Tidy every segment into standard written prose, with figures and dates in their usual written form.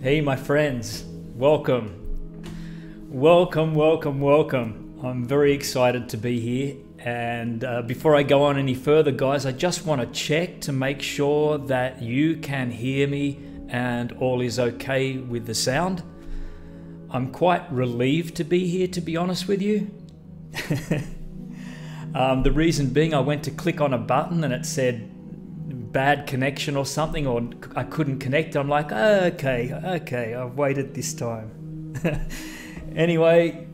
Hey my friends, welcome. Welcome. I'm very excited to be here, and before I go on any further, guys, I just want to check to make sure that you can hear me and all is okay with the sound. I'm quite relieved to be here, to be honest with you. The reason being, I went to click on a button and it said bad connection or something, or I couldn't connect. I'm like, oh, okay, I've waited this time. Anyway,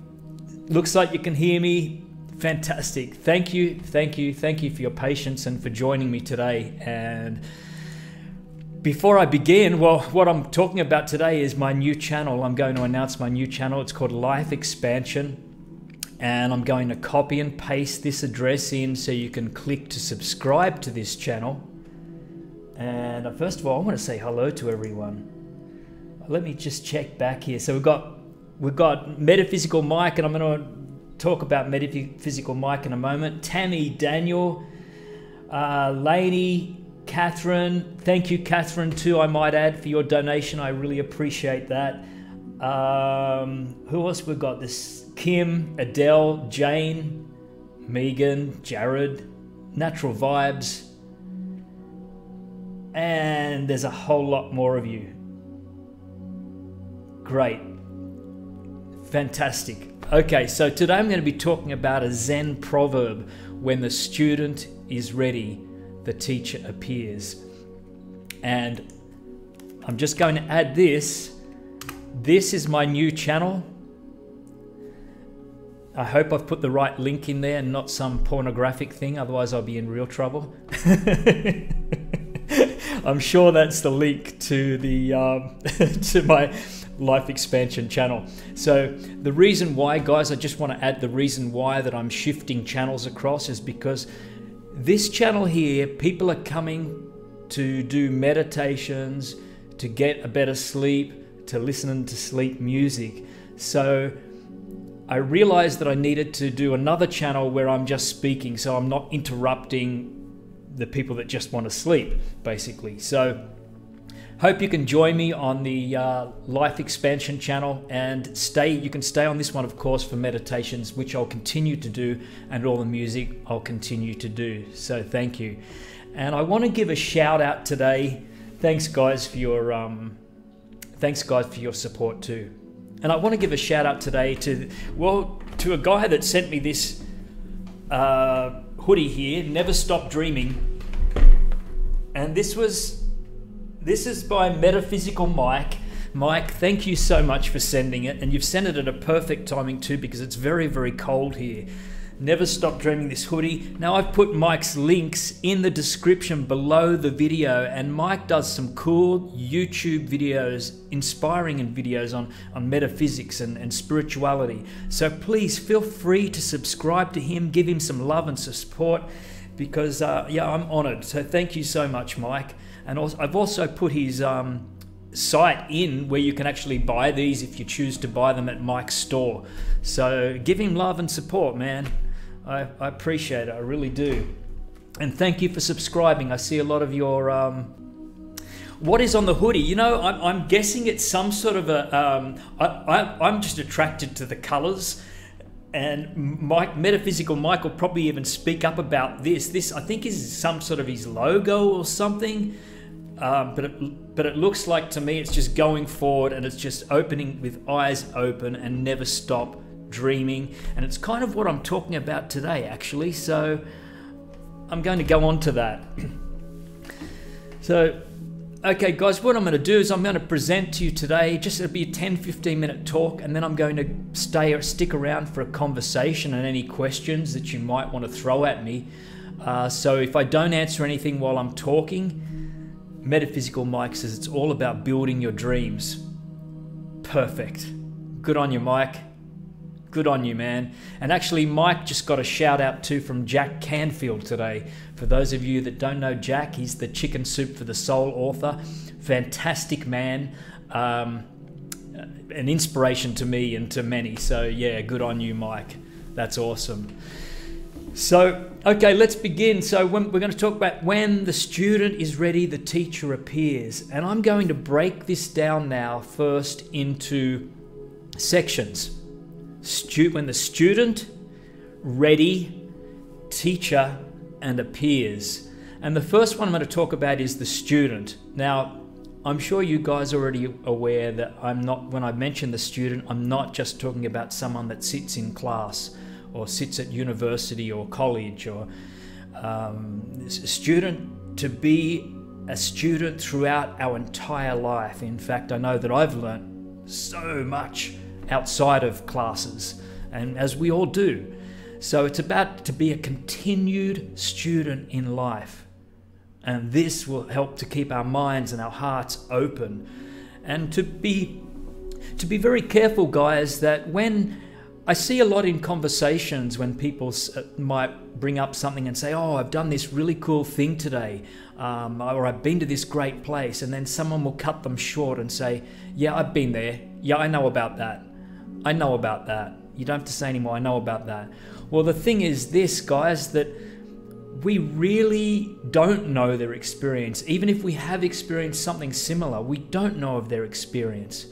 looks like you can hear me. Fantastic. Thank you for your patience and for joining me today. And before I begin, well, what I'm talking about today is my new channel. I'm going to announce my new channel. It's called Life Expansion. And I'm going to copy and paste this address in so you can click to subscribe to this channel. And first of all, I want to say hello to everyone. Let me just check back here. So we've got Metaphysical Mike, and I'm going to talk about Metaphysical Mike in a moment. Tammy, Daniel, Lainey, Catherine. Thank you, Catherine, too, I might add, for your donation. I really appreciate that. Who else we've got? This Kim, Adele, Jane, Megan, Jared, Natural Vibes, and there's a whole lot more of you. Great. Fantastic. Okay, so today I'm going to be talking about a Zen proverb: when the student is ready, the teacher appears. And I'm just going to add this. This is my new channel. I hope I've put the right link in there and not some pornographic thing, otherwise I'll be in real trouble. I'm sure that's the link to the to my Life Expansion channel. So the reason why, guys, I just want to add the reason why that I'm shifting channels across is because this channel here, people are coming to do meditations, to get a better sleep, to listen to sleep music. So I realized that I needed to do another channel where I'm just speaking, so I'm not interrupting the people that just want to sleep, basically. So hope you can join me on the Life Expansion channel, and you can stay on this one, of course, for meditations, which I'll continue to do, and all the music I'll continue to do. So thank you. And I want to give a shout out today. Thanks guys for your support too. And I want to give a shout out today to a guy that sent me this hoodie here, Never Stop Dreaming. And this is by Metaphysical Mike. Mike, thank you so much for sending it, and you've sent it at a perfect timing too, because it's very, very cold here. Never Stop Dreaming, this hoodie. Now I've put Mike's links in the description below the video, and Mike does some cool YouTube videos, inspiring videos on metaphysics and spirituality. So please feel free to subscribe to him, give him some love and support, because yeah, I'm honored. So thank you so much, Mike. And also, I've also put his site in where you can actually buy these if you choose to buy them at Mike's store. So give him love and support, man. I appreciate it, I really do. And thank you for subscribing. I see a lot of your what is on the hoodie? You know, I'm guessing it's some sort of a I'm just attracted to the colors, and Metaphysical Mike will probably even speak up about this I think is some sort of his logo or something. But it looks like to me it's just going forward, and it's just opening with eyes open and never stop dreaming. And it's kind of what I'm talking about today, actually. So I'm going to go on to that. So, okay guys, what I'm going to do is I'm going to present to you today, it'll be a 10-15 minute talk, and then I'm going to stick around for a conversation and any questions that you might want to throw at me. So if I don't answer anything while I'm talking, Metaphysical Mike says it's all about building your dreams. Perfect. Good on you, Mike. Good on you, man. And actually, Mike just got a shout out too from Jack Canfield today. For those of you that don't know Jack, he's the Chicken Soup for the Soul author. Fantastic man. An inspiration to me and to many. So yeah, good on you, Mike. That's awesome. So, okay, let's begin. So we're going to talk about when the student is ready, the teacher appears. And I'm going to break this down now first into sections. When the student, ready, teacher, and appears. And the first one I'm going to talk about is the student. Now, I'm sure you guys are already aware that when I mention the student, I'm not just talking about someone that sits in class or sits at university or college, or a student, to be a student throughout our entire life. In fact, I know that I've learnt so much outside of classes, and as we all do. So it's about to be a continued student in life. And this will help to keep our minds and our hearts open. And to be very careful, guys, that when I see a lot in conversations when people might bring up something and say, oh, I've done this really cool thing today, or I've been to this great place, and then someone will cut them short and say, yeah, I've been there. Yeah, I know about that. I know about that. You don't have to say anymore, I know about that. Well, the thing is this, guys, that we really don't know their experience. Even if we have experienced something similar, we don't know of their experience.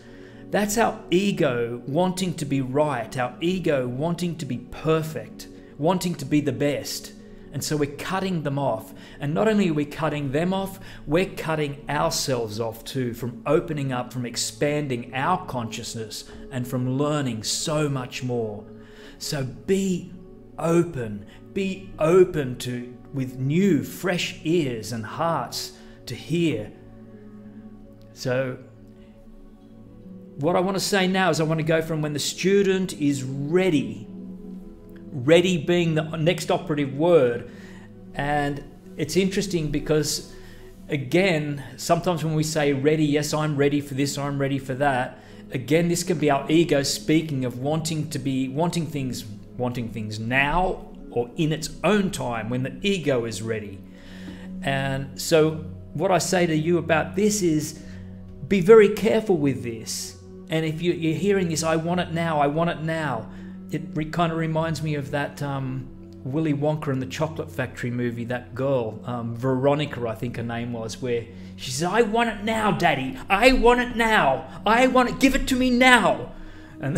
That's our ego wanting to be right, our ego wanting to be perfect, wanting to be the best. And so we're cutting them off. And not only are we cutting them off, we're cutting ourselves off too, from opening up, from expanding our consciousness, and from learning so much more. So be open with new, fresh ears and hearts to hear. So what I want to say now is I want to go from when the student is ready being the next operative word. And it's interesting because, again, sometimes when we say ready, yes, I'm ready for this, I'm ready for that, again, this can be our ego speaking of wanting things now or in its own time when the ego is ready. And so what I say to you about this is be very careful with this. And if you're hearing this, I want it now, I want it now. It kind of reminds me of that Willy Wonka and the Chocolate Factory movie, that girl, Veronica, I think her name was, where she says, I want it now, Daddy. I want it now. I want it. Give it to me now. And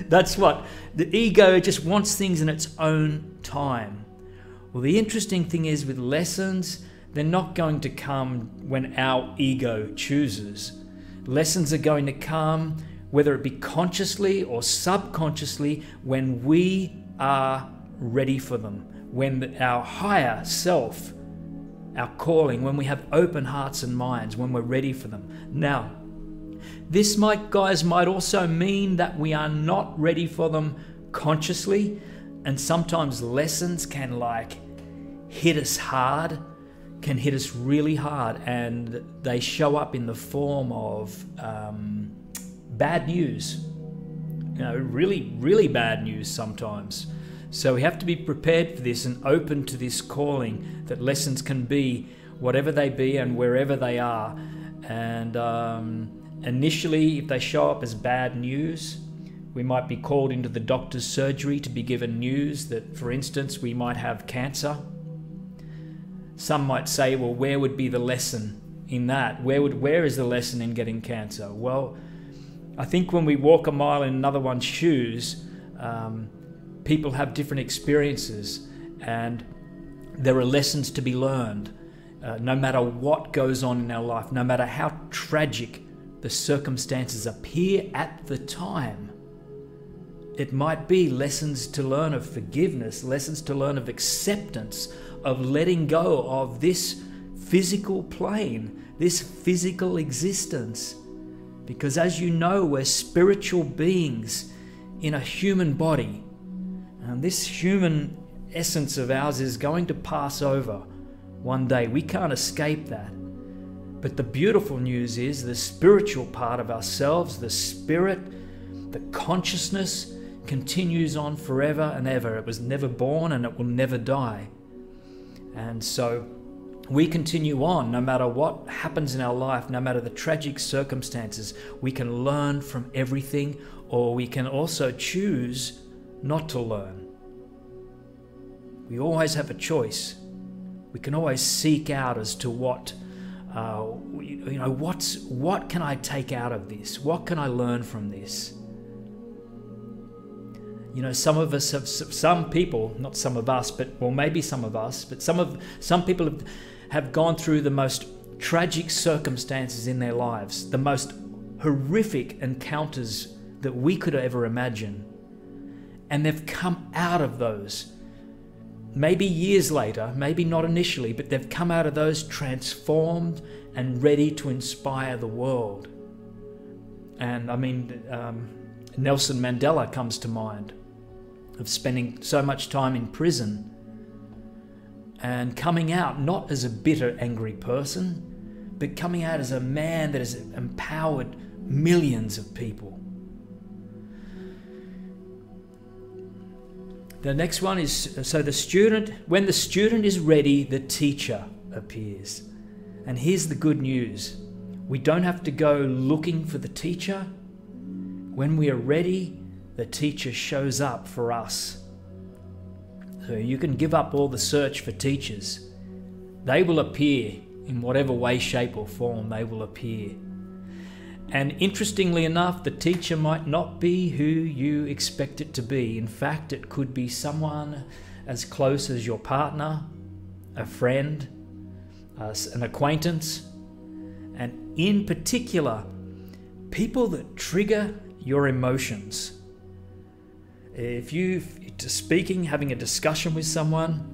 that's what the ego just wants, things in its own time. Well, the interesting thing is with lessons, they're not going to come when our ego chooses. Lessons are going to come, whether it be consciously or subconsciously, when we are ready for them, when our higher self, our calling, when we have open hearts and minds, when we're ready for them. Now, this might also mean that we are not ready for them consciously, and sometimes lessons can hit us hard, can hit us really hard, and they show up in the form of bad news. Really, really bad news sometimes. So we have to be prepared for this and open to this calling that lessons can be whatever they be and wherever they are. And initially, if they show up as bad news, we might be called into the doctor's surgery to be given news that, for instance, we might have cancer. Some might say, well, where would be the lesson in that? Where is the lesson in getting cancer? Well, I think when we walk a mile in another one's shoes, people have different experiences, and there are lessons to be learned. No matter what goes on in our life, no matter how tragic the circumstances appear at the time, it might be lessons to learn of forgiveness, lessons to learn of acceptance, of letting go of this physical plane, this physical existence. Because as you know, we're spiritual beings in a human body. And this human essence of ours is going to pass over one day. We can't escape that. But the beautiful news is the spiritual part of ourselves, the spirit, the consciousness, continues on forever and ever. It was never born and it will never die. And so we continue on no matter what happens in our life, no matter the tragic circumstances. We can learn from everything, or we can also choose not to learn. We always have a choice. We can always seek out as to what can I take out of this? What can I learn from this? You know, some of us have, some people, not some of us, but well, maybe some of us, but some people have gone through the most tragic circumstances in their lives, the most horrific encounters that we could ever imagine. And they've come out of those, maybe years later, maybe not initially, but they've come out of those transformed and ready to inspire the world. And I mean, Nelson Mandela comes to mind, of spending so much time in prison and coming out not as a bitter, angry person, but coming out as a man that has empowered millions of people. The next one is, so the student, when the student is ready, the teacher appears. And here's the good news. We don't have to go looking for the teacher. When we are ready, the teacher shows up for us. So you can give up all the search for teachers. They will appear in whatever way, shape or form. They will appear. And interestingly enough, the teacher might not be who you expect it to be. In fact, it could be someone as close as your partner, a friend, an acquaintance, and in particular, people that trigger your emotions. If you're speaking, having a discussion with someone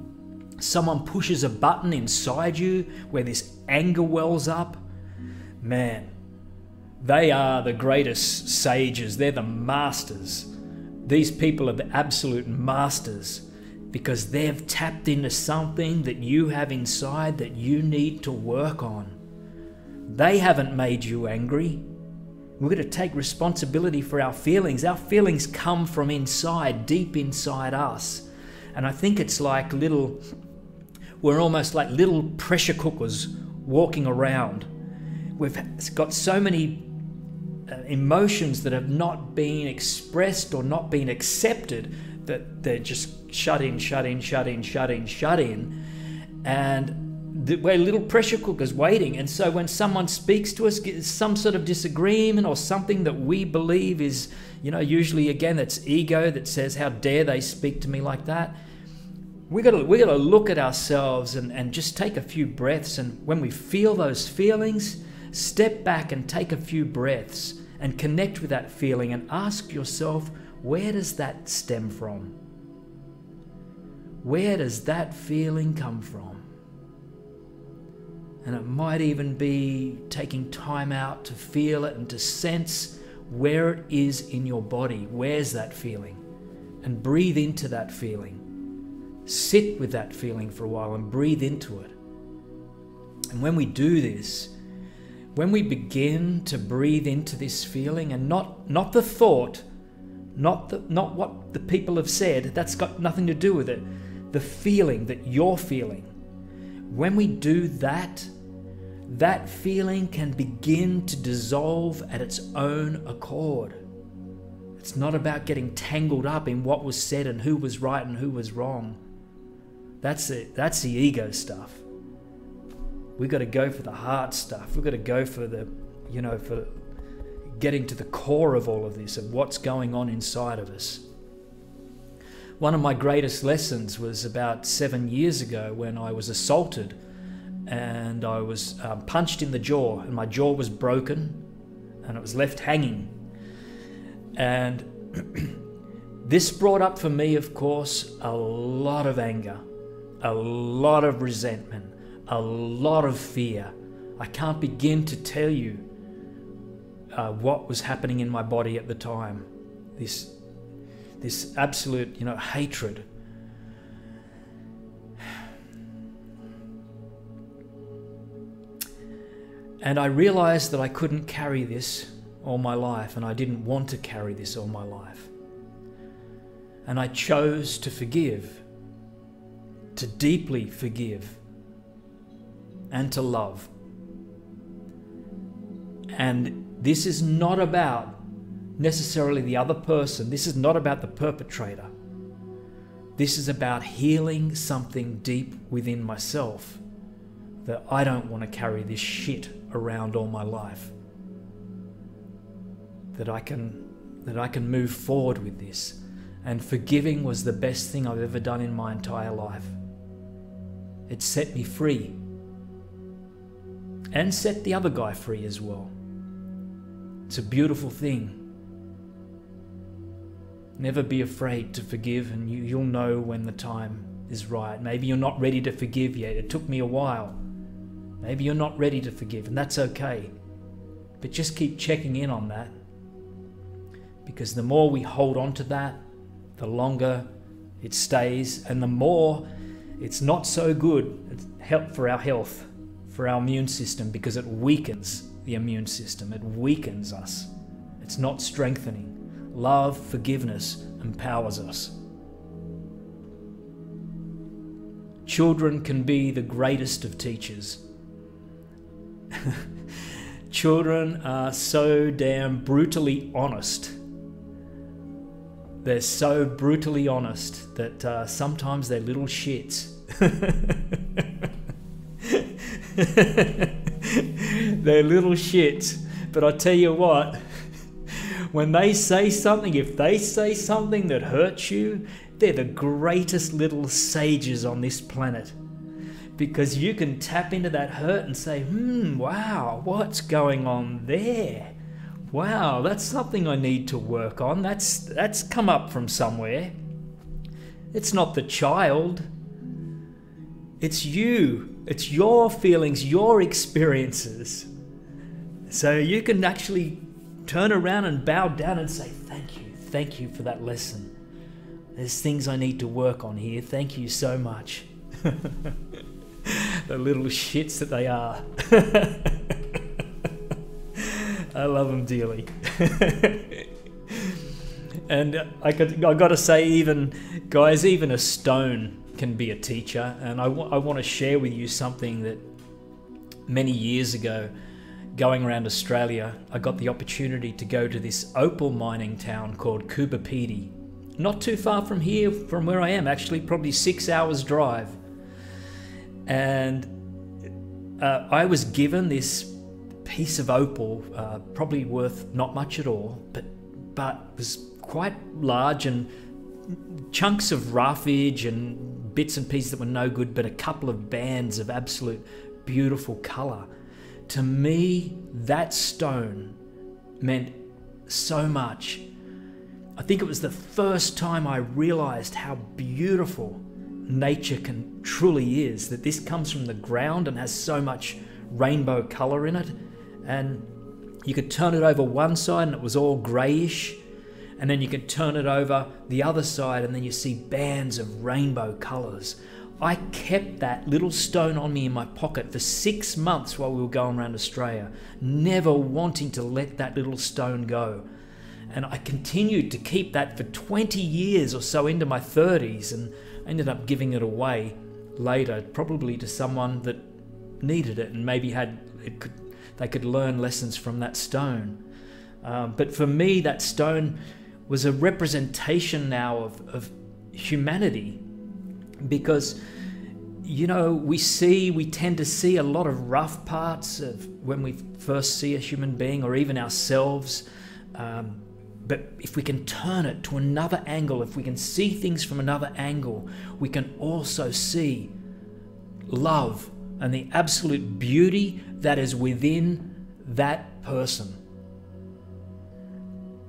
pushes a button inside you where this anger wells up, man, they are the greatest sages. They're the masters. These people are the absolute masters because they've tapped into something that you have inside that you need to work on. They haven't made you angry. We're going to take responsibility for our feelings. Our feelings come from inside, deep inside us. And I think it's like we're almost like little pressure cookers walking around. We've got so many emotions that have not been expressed or not been accepted that they're just shut in. And we're little pressure cookers waiting. And so when someone speaks to us, some sort of disagreement or something that we believe is, usually again, that's ego that says, how dare they speak to me like that? We got to look at ourselves and just take a few breaths. And when we feel those feelings, step back and take a few breaths and connect with that feeling and ask yourself, where does that stem from? Where does that feeling come from? And it might even be taking time out to feel it and to sense where it is in your body. Where's that feeling? And breathe into that feeling. Sit with that feeling for a while and breathe into it. And when we do this, when we begin to breathe into this feeling and not the thought, not what the people have said, that's got nothing to do with it, the feeling that you're feeling. When we do that, that feeling can begin to dissolve at its own accord. It's not about getting tangled up in what was said and who was right and who was wrong. That's it. That's the ego stuff. We've got to go for the heart stuff. We've got to go for for getting to the core of all of this, of what's going on inside of us. One of my greatest lessons was about 7 years ago when I was assaulted and I was punched in the jaw, and my jaw was broken and it was left hanging. And this brought up for me, of course, a lot of anger, a lot of resentment, a lot of fear. I can't begin to tell you what was happening in my body at the time. This absolute, hatred. And I realized that I couldn't carry this all my life, and I didn't want to carry this all my life. And I chose to forgive, to deeply forgive, and to love. And this is not about necessarily the other person. This is not about the perpetrator. This is about healing something deep within myself, that I don't want to carry this shit around all my life. That I can move forward with this. And forgiving was the best thing I've ever done in my entire life. It set me free. And set the other guy free as well. It's a beautiful thing. Never be afraid to forgive, and you'll know when the time is right. Maybe you're not ready to forgive yet. It took me a while. Maybe you're not ready to forgive, and that's okay. But just keep checking in on that. Because the more we hold on to that, the longer it stays, and the more it's not so good. It's help for our health, for our immune system, because it weakens the immune system. It weakens us. It's not strengthening. Love, forgiveness empowers us. Children can be the greatest of teachers. Children are so damn brutally honest. They're so brutally honest that sometimes they're little shits. They're little shits. But I tell you what, when they say something, if they say something that hurts you, they're the greatest little sages on this planet. Because you can tap into that hurt and say, wow, what's going on there? Wow, that's something I need to work on. That's come up from somewhere. It's not the child. It's you. It's your feelings, your experiences. So you can actually turn around and bow down and say, thank you for that lesson. There's things I need to work on here. Thank you so much. The little shits that they are. I love them dearly. And I got to say, even a stone can be a teacher. And I want to share with you something that many years ago, going around Australia, I got the opportunity to go to this opal mining town called Coopapedy. Not too far from here, from where I am, actually, probably 6 hours drive. And I was given this piece of opal, probably worth not much at all, but was quite large, and chunks of roughage and bits and pieces that were no good, but a couple of bands of absolute beautiful colour. To me, that stone meant so much. I think it was the first time I realised how beautiful nature truly is, that this comes from the ground and has so much rainbow colour in it. And you could turn it over one side and it was all greyish, and then you could turn it over the other side and then you see bands of rainbow colours. I kept that little stone on me in my pocket for 6 months while we were going around Australia, never wanting to let that little stone go. And I continued to keep that for 20 years or so into my 30s, and ended up giving it away later, probably to someone that needed it and maybe they could learn lessons from that stone. But for me, that stone was a representation now of humanity, because we tend to see a lot of rough parts of when we first see a human being or even ourselves. But if we can turn it to another angle, if we can see things from another angle, we can also see love and the absolute beauty that is within that person.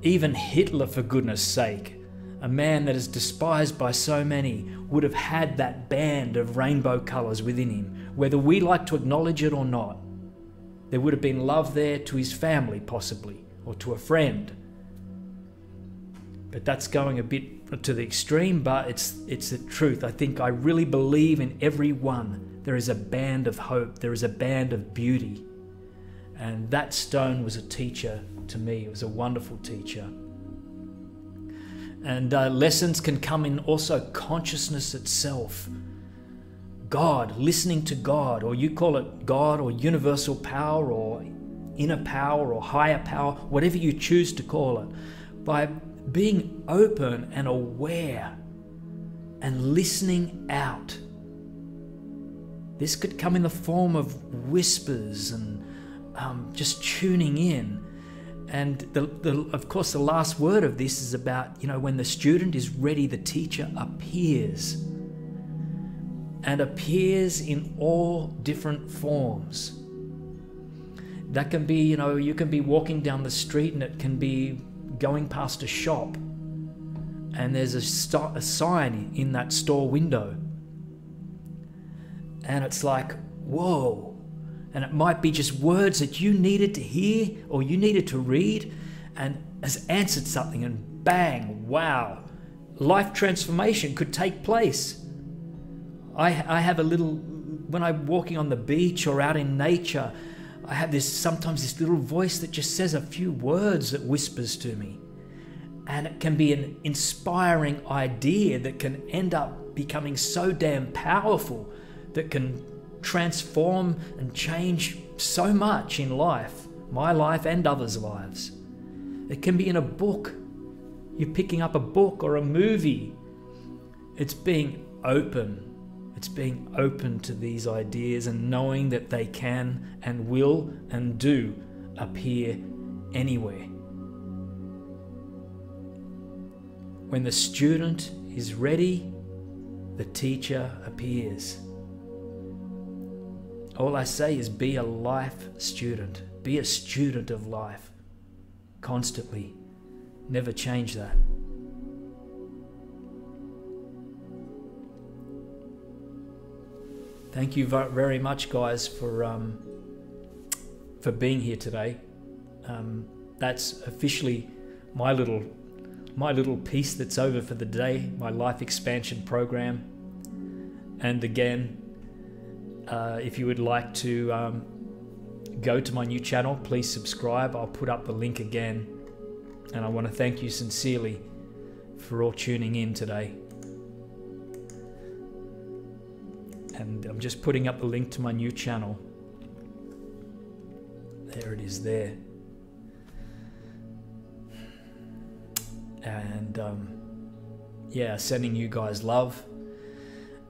Even Hitler, for goodness sake, a man that is despised by so many, would have had that band of rainbow colours within him, whether we like to acknowledge it or not. There would have been love there to his family, possibly, or to a friend. But that's going a bit to the extreme, but it's the truth. I really believe in everyone there is a band of hope, there is a band of beauty. And that stone was a teacher to me. It was a wonderful teacher. And lessons can come in also consciousness itself. God, listening to God, or you call it God or universal power or inner power or higher power, whatever you choose to call it, by being open and aware and listening out. This could come in the form of whispers and just tuning in. And of course, the last word of this is about, when the student is ready, the teacher appears. And appears in all different forms. That can be, you can be walking down the street and it can be going past a shop. And there's a sign in that store window. And it's like, whoa. And it might be just words that you needed to hear or you needed to read and has answered something, and bang, wow. Life transformation could take place. I have a little, when I'm walking on the beach or out in nature, I have sometimes this little voice that just says a few words that whispers to me. And it can be an inspiring idea that can end up becoming so damn powerful that can transform and change so much in life, my life and others' lives. It can be in a book. You're picking up a book or a movie. It's being open. It's being open to these ideas and knowing that they can and will and do appear anywhere. When the student is ready, the teacher appears. All I say is be a life student. Be a student of life. Constantly. Never change that. Thank you very much, guys, for being here today. That's officially my little piece that's over for the day, my life expansion program. And again, if you would like to go to my new channel, please subscribe. I'll put up the link again. And I want to thank you sincerely for all tuning in today. And I'm just putting up the link to my new channel. There it is there. And yeah, sending you guys love.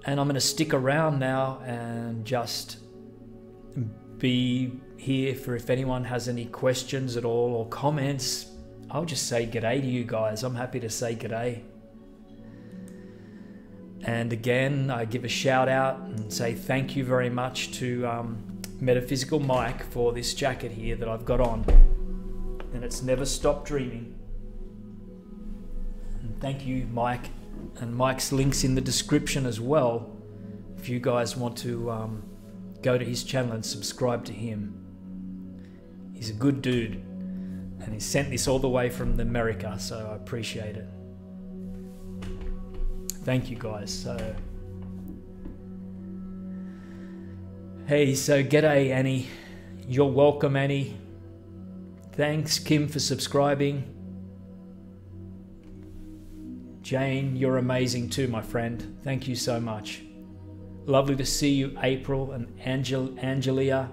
And I'm going to stick around now and just be here for if anyone has any questions at all or comments. I'll just say g'day to you guys. I'm happy to say g'day. And again, I give a shout out and say thank you very much to Metaphysical Mike for this jacket here that I've got on. And it's Never Stop Dreaming. And thank you, Mike. And Mike's link's in the description as well. If you guys want to go to his channel and subscribe to him. He's a good dude. And he sent this all the way from America, so I appreciate it. Thank you, guys. So, hey, so g'day, Annie. You're welcome, Annie. Thanks, Kim, for subscribing. Jane, you're amazing too, my friend. Thank you so much. Lovely to see you, April and Angelia.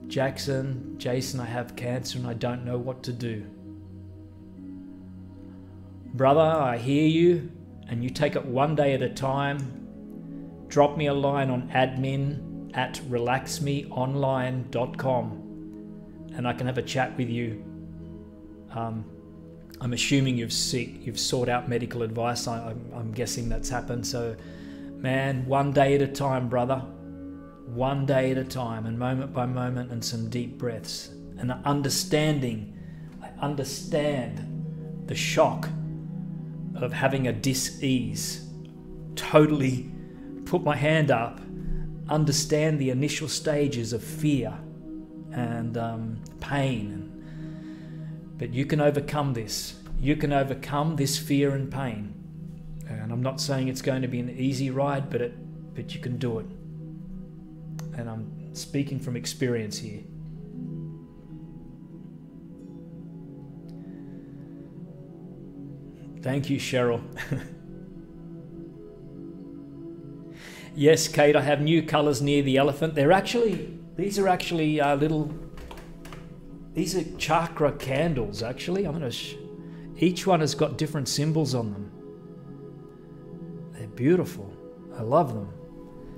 Jason, I have cancer and I don't know what to do. Brother, I hear you, and you take it one day at a time. Drop me a line on admin@relaxmeonline.com and I can have a chat with you. I'm assuming you've sought out medical advice. I'm guessing that's happened. So, man, one day at a time, brother. One day at a time, and moment by moment, and some deep breaths. And understanding, I understand the shock of having a dis-ease. Totally put my hand up, understand the initial stages of fear and pain. But you can overcome this. You can overcome this fear and pain. And I'm not saying it's going to be an easy ride, but you can do it. And I'm speaking from experience here. Thank you, Cheryl. Yes, Kate, I have new colours near the elephant. These are actually these are chakra candles, actually. I'm going to Each one has got different symbols on them. They're beautiful. I love them.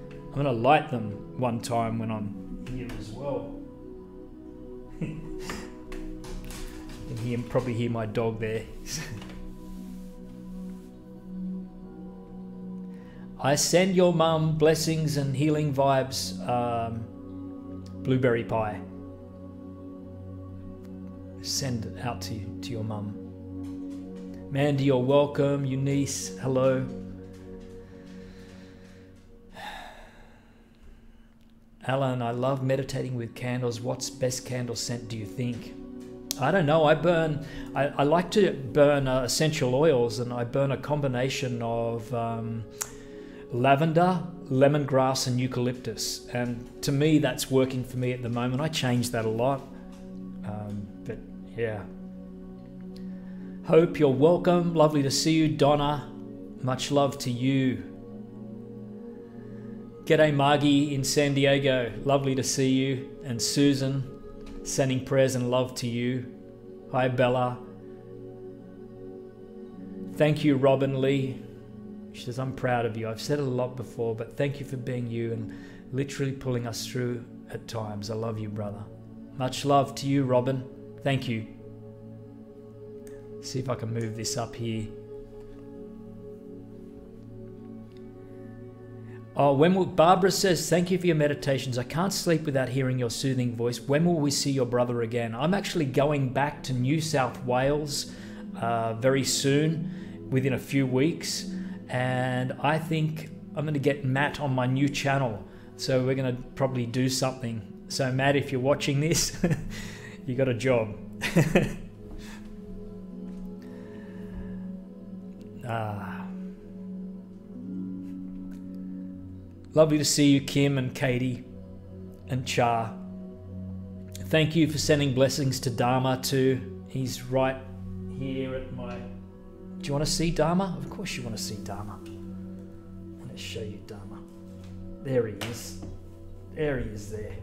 I'm going to light them one time when I'm here as well. You can probably hear my dog there. I send your mum blessings and healing vibes, blueberry pie. Send it out to your mum. Mandy, you're welcome. Eunice, hello. Alan, I love meditating with candles. What's best candle scent do you think? I don't know. I like to burn essential oils, and I burn a combination of lavender, lemongrass and eucalyptus. And to me, that's working for me at the moment. I change that a lot. But yeah. Hope, you're welcome. Lovely to see you. Donna, much love to you. G'day Margie in San Diego. Lovely to see you. And Susan, sending prayers and love to you. Hi Bella. Thank you Robin Lee. She says, I'm proud of you. I've said it a lot before, but thank you for being you and literally pulling us through at times. I love you, brother. Much love to you, Robin. Thank you. See if I can move this up here. Oh, Barbara says, thank you for your meditations. I can't sleep without hearing your soothing voice. When will we see your brother again? I'm actually going back to New South Wales very soon, within a few weeks. And I think I'm going to get Matt on my new channel. So we're going to probably do something. So Matt, if you're watching this, you got a job. Lovely to see you, Kim and Katie and Char. Thank you for sending blessings to Dharma too. He's right here at my... Do you want to see Dharma? Of course you want to see Dharma. I'm going to show you Dharma. There he is. There he is there.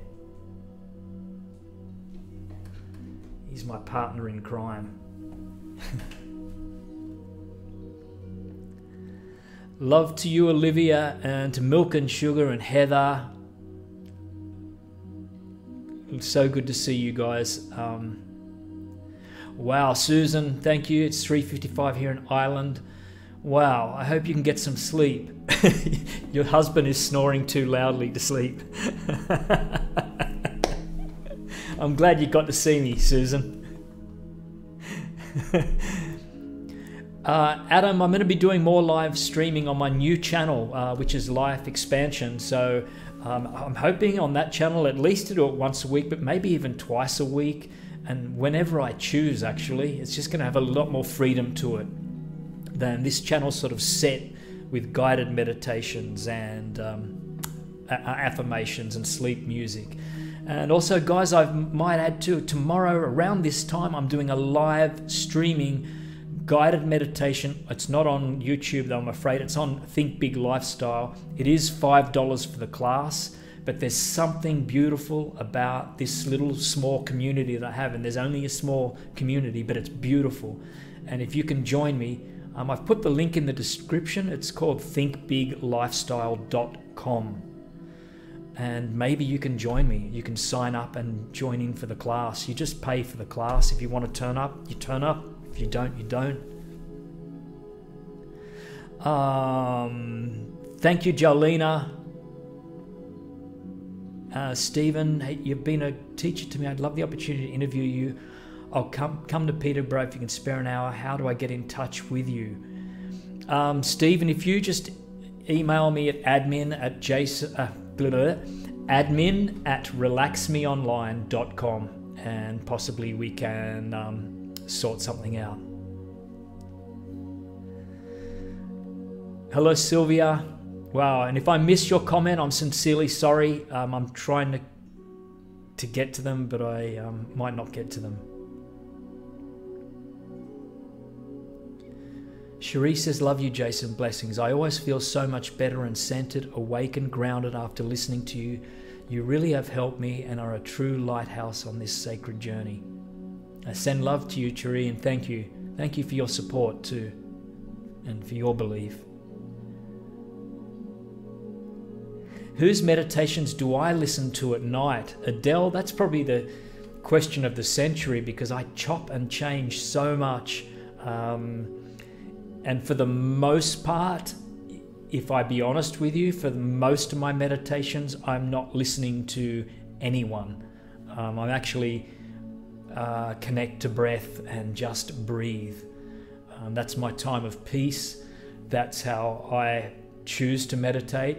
He's my partner in crime. Love to you, Olivia, and to Milk and Sugar and Heather. It's so good to see you guys. Wow, Susan, thank you. It's 3:55 here in Ireland. Wow, I hope you can get some sleep. Your husband is snoring too loudly to sleep. I'm glad you got to see me, Susan. Adam, I'm going to be doing more live streaming on my new channel, which is Life Expansion. So I'm hoping on that channel at least to do it once a week, but maybe even twice a week. And whenever I choose, actually, it's just going to have a lot more freedom to it than this channel sort of set with guided meditations and affirmations and sleep music. And also, guys, I might add to tomorrow around this time, I'm doing a live streaming guided meditation. It's not on YouTube though, I'm afraid. It's on Think Big Lifestyle. It is $5 for the class, but there's something beautiful about this little small community that I have, and there's only a small community, but it's beautiful. And if you can join me, I've put the link in the description. It's called thinkbiglifestyle.com. And maybe you can join me. You can sign up and join in for the class. You just pay for the class. If you want to turn up, you turn up. If you don't, you don't. Thank you, Jolena. Stephen, hey, you've been a teacher to me. I'd love the opportunity to interview you. I'll come to Peterborough if you can spare an hour. How do I get in touch with you? Stephen, if you just email me at admin@relaxmeonline.com, and possibly we can sort something out. Hello, Sylvia. Wow, and if I miss your comment, I'm sincerely sorry. I'm trying to get to them, but I might not get to them. Cherie says, love you, Jason. Blessings. I always feel so much better and centered, awake and grounded after listening to you. You really have helped me and are a true lighthouse on this sacred journey. I send love to you, Cherie, and thank you. Thank you for your support too, and for your belief. Whose meditations do I listen to at night? Adele, that's probably the question of the century, because I chop and change so much. And for the most part, if I be honest with you, for most of my meditations, I'm not listening to anyone. I'm actually connect to breath and just breathe. That's my time of peace. That's how I choose to meditate.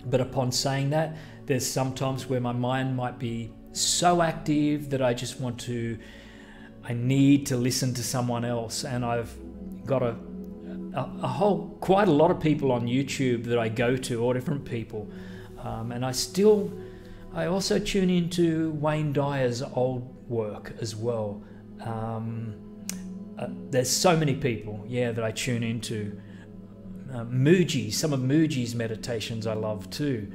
But upon saying that, there's sometimes where my mind might be so active that I just I need to listen to someone else. And I've got quite a lot of people on YouTube that I go to, all different people. And I also tune into Wayne Dyer's old work as well. There's so many people, that I tune into. Mooji, some of Mooji's meditations I love too.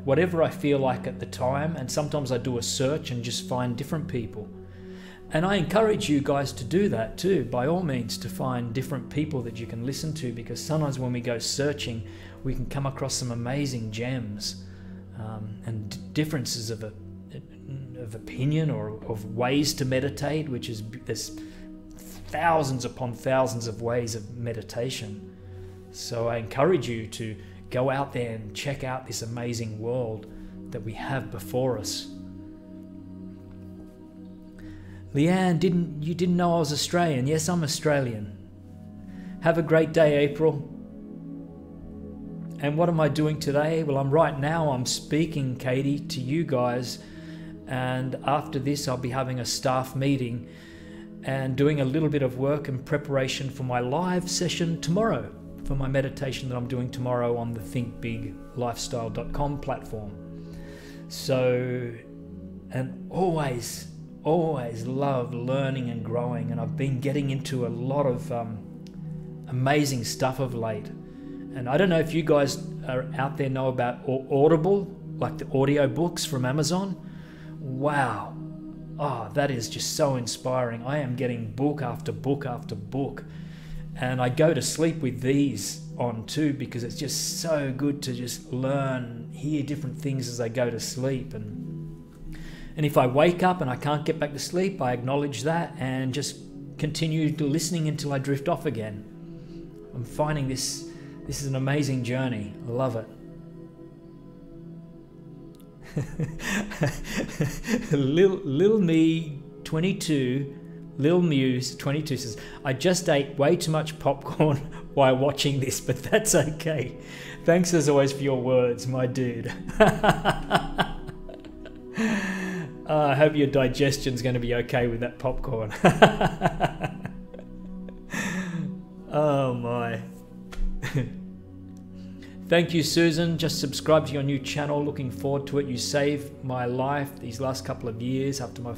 Whatever I feel like at the time, and sometimes I do a search and just find different people. And I encourage you guys to do that too, by all means, to find different people that you can listen to, because sometimes when we go searching, we can come across some amazing gems and differences of opinion or of ways to meditate, there's thousands upon thousands of ways of meditation. So I encourage you to go out there and check out this amazing world that we have before us. Leanne, you didn't know I was Australian? Yes, I'm Australian. Have a great day, April. And what am I doing today? Well, I'm speaking, Katie, to you guys. And after this, I'll be having a staff meeting and doing a little bit of work in preparation for my live session tomorrow, for my meditation that I'm doing tomorrow on the thinkbiglifestyle.com platform. So, and always love learning and growing, and I've been getting into a lot of amazing stuff of late. And I don't know if you guys are out there know about Audible, like the audio books from Amazon. Wow. Oh, that is just so inspiring. I am getting book after book after book. And I go to sleep with these on too, because it's just so good to just hear different things as I go to sleep. And if I wake up and I can't get back to sleep, I acknowledge that and just continue listening until I drift off again. I'm finding this is an amazing journey. I love it. Lil Me 22, Lil Muse 22 says, I just ate way too much popcorn while watching this, but that's okay. Thanks as always for your words, my dude. I hope your digestion's going to be okay with that popcorn. Oh my. Thank you, Susan. Just subscribed to your new channel. Looking forward to it. You saved my life these last couple of years after my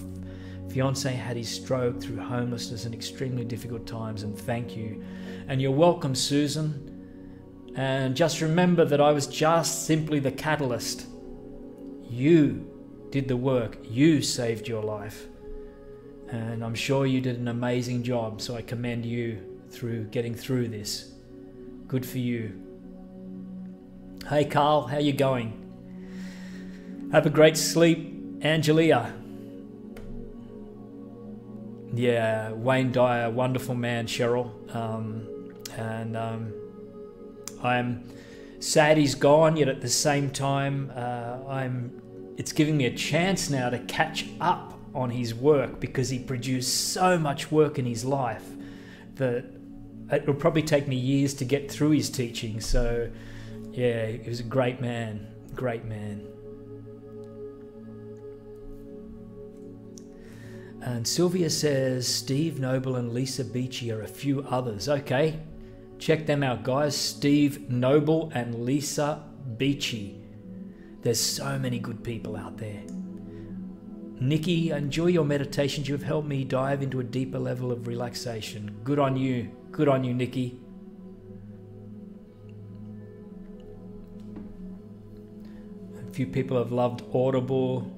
fiance had his stroke through homelessness and extremely difficult times, and thank you. And you're welcome, Susan. And just remember that I was just simply the catalyst. You did the work. You saved your life. And I'm sure you did an amazing job, so I commend you through getting through this. Good for you. Hey Carl, how you going? Have a great sleep, Angelia. Yeah, Wayne Dyer, wonderful man, Cheryl. I'm sad he's gone, yet at the same time, it's giving me a chance now to catch up on his work, because he produced so much work in his life that it will probably take me years to get through his teaching. So yeah, he was a great man, great man. And Sylvia says, Steve Noble and Lisa Beachy are a few others. Okay, check them out, guys. Steve Noble and Lisa Beachy. There's so many good people out there. Nikki, enjoy your meditations. You've helped me dive into a deeper level of relaxation. Good on you. Good on you, Nikki. A few people have loved Audible.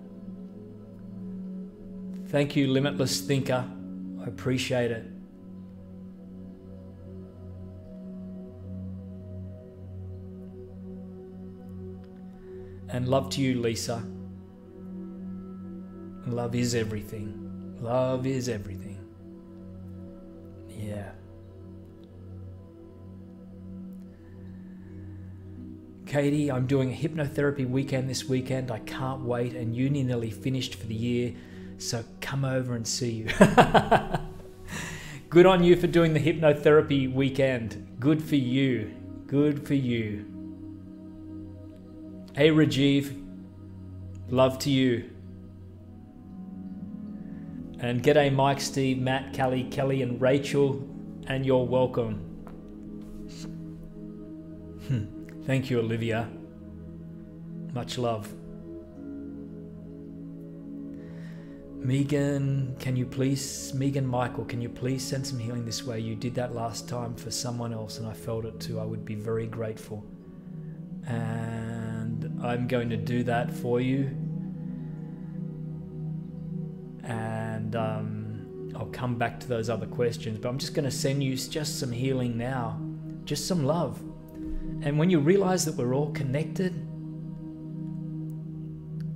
Thank you, Limitless Thinker. I appreciate it. And love to you, Lisa. Love is everything. Love is everything. Yeah. Katie, I'm doing a hypnotherapy weekend this weekend. I can't wait, and uni nearly finished for the year, so come over and see you. Good on you for doing the hypnotherapy weekend. Good for you. Good for you. Hey Rajiv, love to you. And g'day Mike, Steve, Matt, Kelly, and Rachel, and you're welcome. Thank you, Olivia. Much love. Megan Michael, can you please send some healing this way? You did that last time for someone else and I felt it too. I would be very grateful. And I'm going to do that for you. And I'll come back to those other questions, but I'm just going to send you just some healing now, just some love. And when you realize that we're all connected,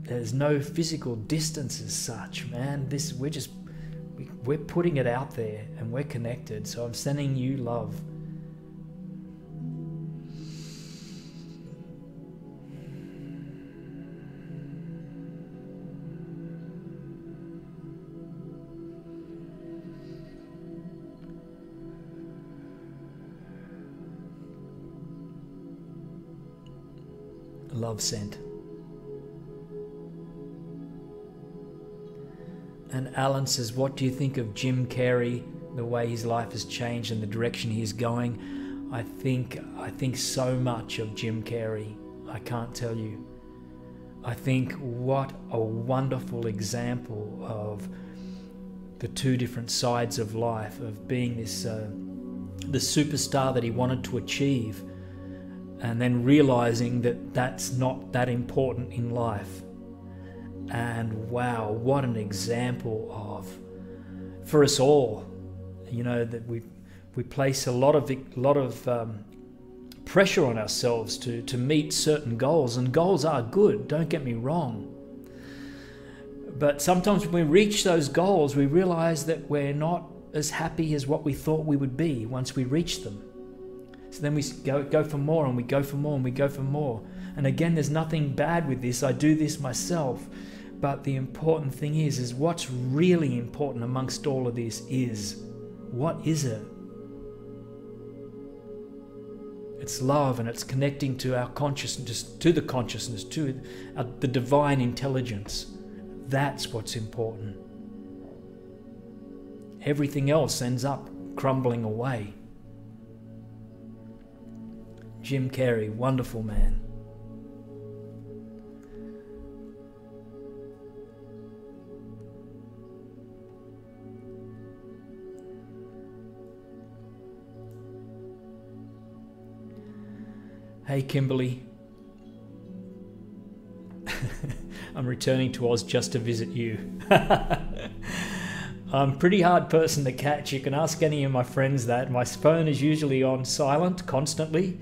there's no physical distance as such, man. We're putting it out there and we're connected. So I'm sending you love. Love sent. And Alan says, what do you think of Jim Carrey, the way his life has changed and the direction he is going? I think so much of Jim Carrey. I can't tell you. I think what a wonderful example of the two different sides of life, of being this the superstar that he wanted to achieve, and then realizing that that's not that important in life. And wow, what an example of, for us all, you know, that we place a lot of pressure on ourselves to meet certain goals, and goals are good, don't get me wrong. But sometimes when we reach those goals, we realize that we're not as happy as what we thought we would be once we reach them. So then we go for more, and we go for more, and we go for more. And again, there's nothing bad with this. I do this myself. But the important thing is what's really important amongst all of this is, what is it? It's love, and it's connecting to our consciousness, to the consciousness, to the divine intelligence. That's what's important. Everything else ends up crumbling away. Jim Carrey, wonderful man. Hey Kimberly. I'm returning to Oz just to visit you. I'm a pretty hard person to catch. You can ask any of my friends that. My phone is usually on silent constantly.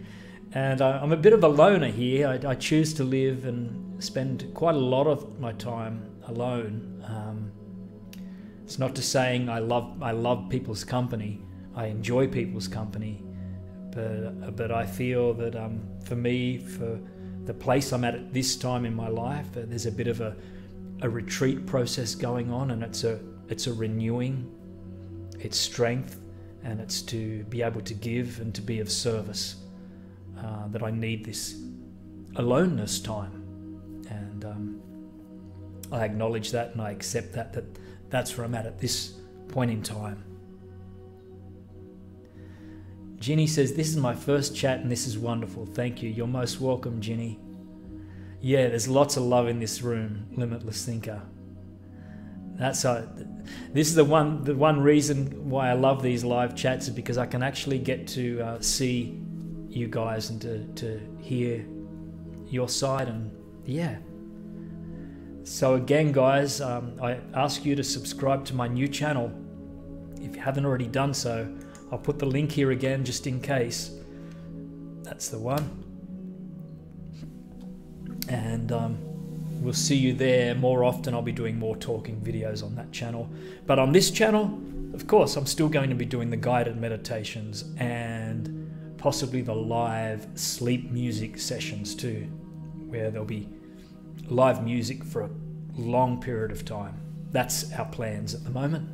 And I'm a bit of a loner here. I choose to live and spend quite a lot of my time alone. It's not to saying I love people's company. I enjoy people's company. But I feel that for me, for the place I'm at this time in my life, there's a bit of a retreat process going on, and it's a renewing, it's strength, and it's to be able to give and to be of service. That I need this aloneness time, and I acknowledge that and I accept that's where I'm at this point in time. Ginny says, this is my first chat and this is wonderful. Thank you. You're most welcome, Ginny. Yeah, there's lots of love in this room, Limitless Thinker. This is the one reason why I love these live chats, is because I can actually get to see you guys and to hear your side, and yeah. So again, guys, I ask you to subscribe to my new channel. If you haven't already done so, I'll put the link here again just in case. That's the one. And we'll see you there more often. I'll be doing more talking videos on that channel. But on this channel, of course, I'm still going to be doing the guided meditations and possibly the live sleep music sessions too, where there'll be live music for a long period of time. That's our plans at the moment.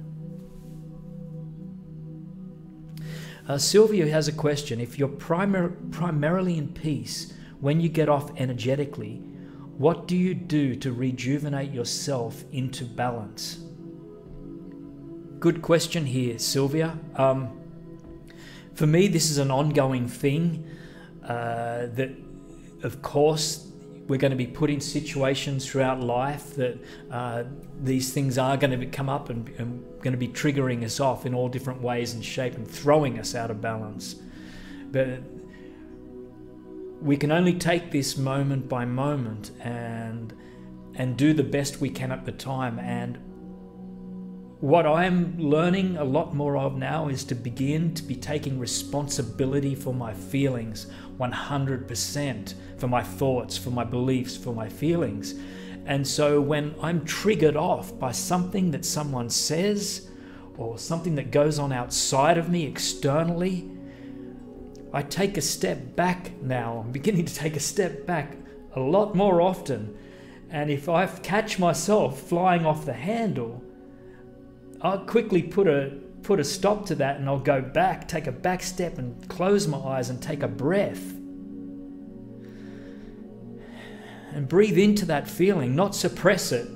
Sylvia has a question. If you're primarily in peace when you get off energetically, what do you do to rejuvenate yourself into balance? Good question here, Sylvia. For me, this is an ongoing thing that, of course, we're going to be put in situations throughout life that these things are going to come up and going to be triggering us off in all different ways and shape and throwing us out of balance. But we can only take this moment by moment and do the best we can at the time. And what I'm learning a lot more of now is to begin to be taking responsibility for my feelings 100%, for my thoughts, for my beliefs, for my feelings. And so when I'm triggered off by something that someone says or something that goes on outside of me externally, I take a step back now. I'm beginning to take a step back a lot more often. And if I catch myself flying off the handle, I'll quickly put a stop to that, and I'll go back, take a back step and close my eyes and take a breath. And breathe into that feeling, not suppress it.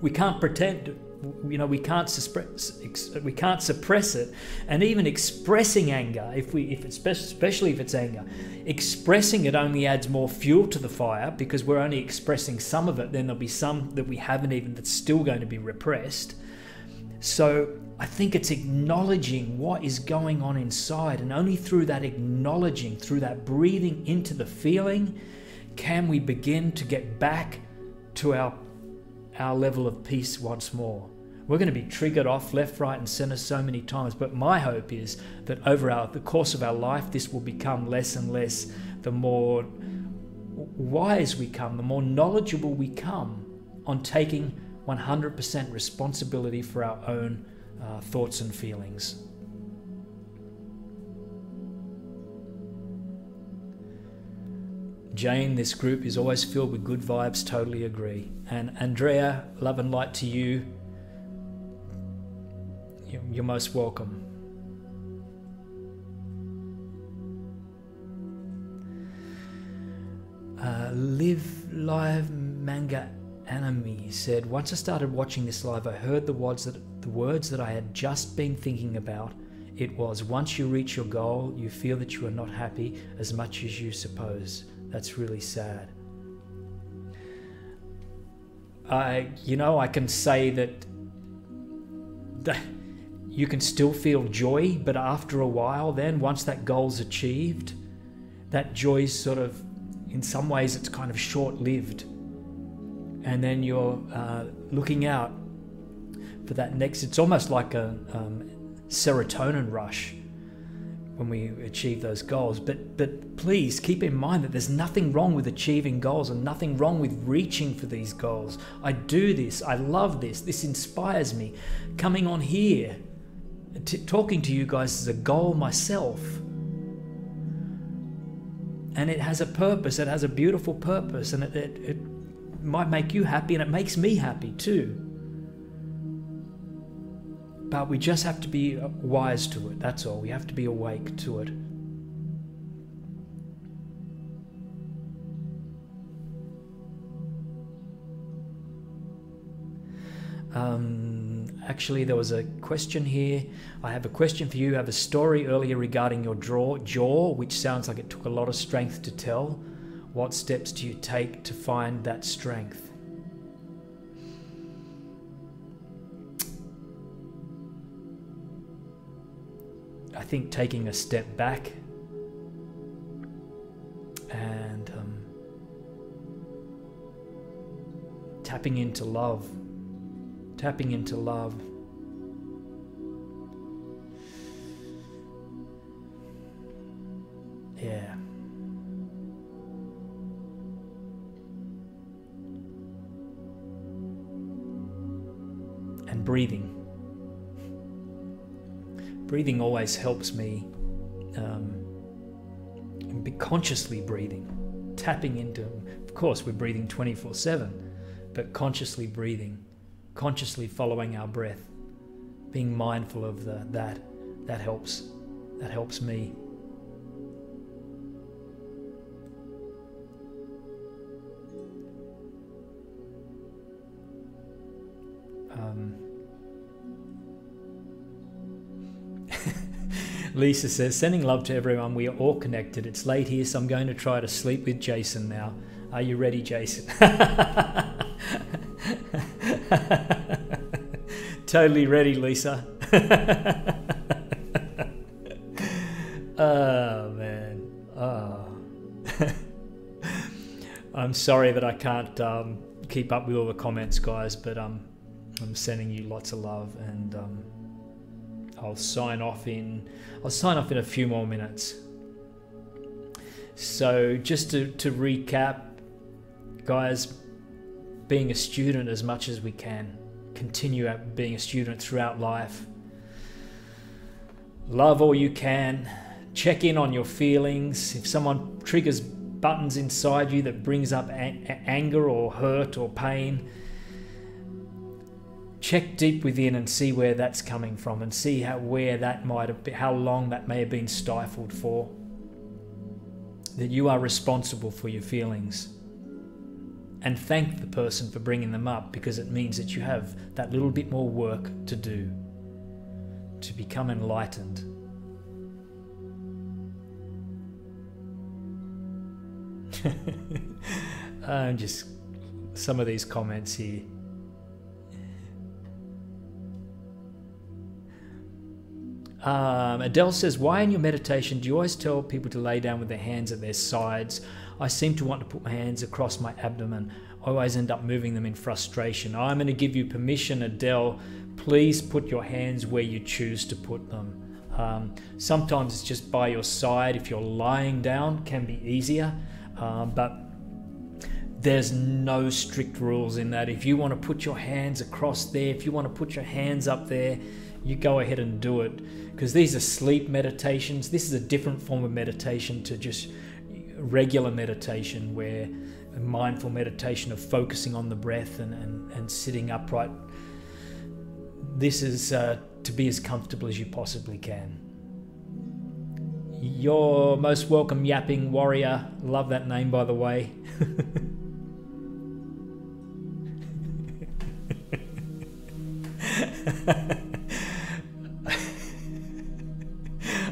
We can't pretend, we can't suppress it. And even expressing anger, especially if it's anger, expressing it only adds more fuel to the fire, because we're only expressing some of it. Then there'll be some that we haven't even, that's still going to be repressed. So I think it's acknowledging what is going on inside, and only through that acknowledging, through that breathing into the feeling, can we begin to get back to our level of peace once more. We're going to be triggered off left, right and center so many times, but my hope is that over the course of our life, this will become less and less. The more wise we come, the more knowledgeable we come on taking 100% responsibility for our own thoughts and feelings. Jane, this group is always filled with good vibes, totally agree. And Andrea, love and light to you. You're most welcome. Live Live Manga Anime said, once I started watching this live, I heard the words that I had just been thinking about. It was, once you reach your goal, you feel that you are not happy as much as you suppose. That's really sad. I can say that you can still feel joy, but after a while then, once that goal's achieved, that joy's sort of, in some ways, it's kind of short-lived. And then you're looking out for that next, it's almost like a serotonin rush when we achieve those goals. But please keep in mind that there's nothing wrong with achieving goals and nothing wrong with reaching for these goals. I do this, I love this, this inspires me. Coming on here, talking to you guys is a goal myself. And it has a purpose, it has a beautiful purpose, and it might make you happy, and it makes me happy too. But we just have to be wise to it, that's all. We have to be awake to it. Actually, there was a question here. I have a question for you. I have a story earlier regarding your jaw, which sounds like it took a lot of strength to tell. What steps do you take to find that strength? I think taking a step back and tapping into love. breathing. Breathing always helps me be consciously breathing, tapping into, of course we're breathing 24/7, but consciously breathing, consciously following our breath, being mindful of that helps me. Lisa says, sending love to everyone. We are all connected. It's late here, so I'm going to try to sleep with Jason now. Are you ready, Jason? Totally ready, Lisa. Oh, man. Oh. I'm sorry that I can't keep up with all the comments, guys, but I'm sending you lots of love, and I'll sign off in a few more minutes. So just to recap, guys, being a student as much as we can, continue being a student throughout life. Love all you can. Check in on your feelings. If someone triggers buttons inside you that brings up anger or hurt or pain, check deep within and see where that's coming from, and see how long that may have been stifled for. That you are responsible for your feelings, and thank the person for bringing them up, because it means that you have that little bit more work to do to become enlightened. Just some of these comments here. Adele says, why in your meditation do you always tell people to lay down with their hands at their sides? I seem to want to put my hands across my abdomen. I always end up moving them in frustration. I'm going to give you permission, Adele. Please put your hands where you choose to put them. Sometimes it's just by your side. If you're lying down, can be easier, but there's no strict rules in that. If you want to put your hands across there, if you want to put your hands up there, you go ahead and do it, because these are sleep meditations. This is a different form of meditation to just regular meditation, where a mindful meditation of focusing on the breath and sitting upright. This is to be as comfortable as you possibly can. You're most welcome, Yapping Warrior. Love that name, by the way.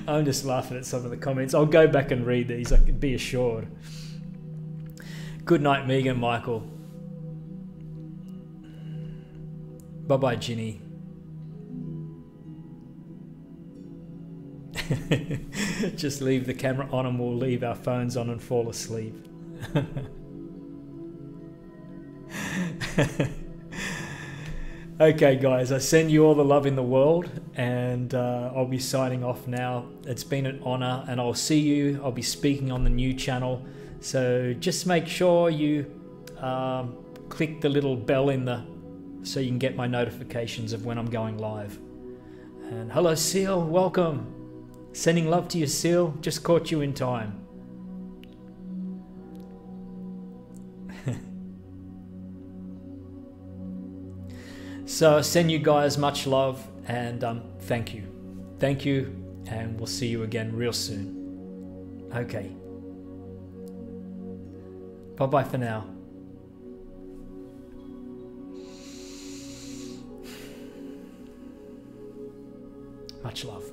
I'm just laughing at some of the comments. I'll go back and read these, I can be assured. Good night, Megan Michael. Bye-bye, Ginny. Just leave the camera on and we'll leave our phones on and fall asleep. Okay, guys, I send you all the love in the world, and I'll be signing off now. It's been an honor, and I'll see you. I'll be speaking on the new channel, so just make sure you click the little bell so you can get my notifications of when I'm going live. And hello, Seal, welcome. Sending love to you, Seal. Just caught you in time. So I send you guys much love, and thank you. Thank you, and we'll see you again real soon. Okay. Bye-bye for now. Much love.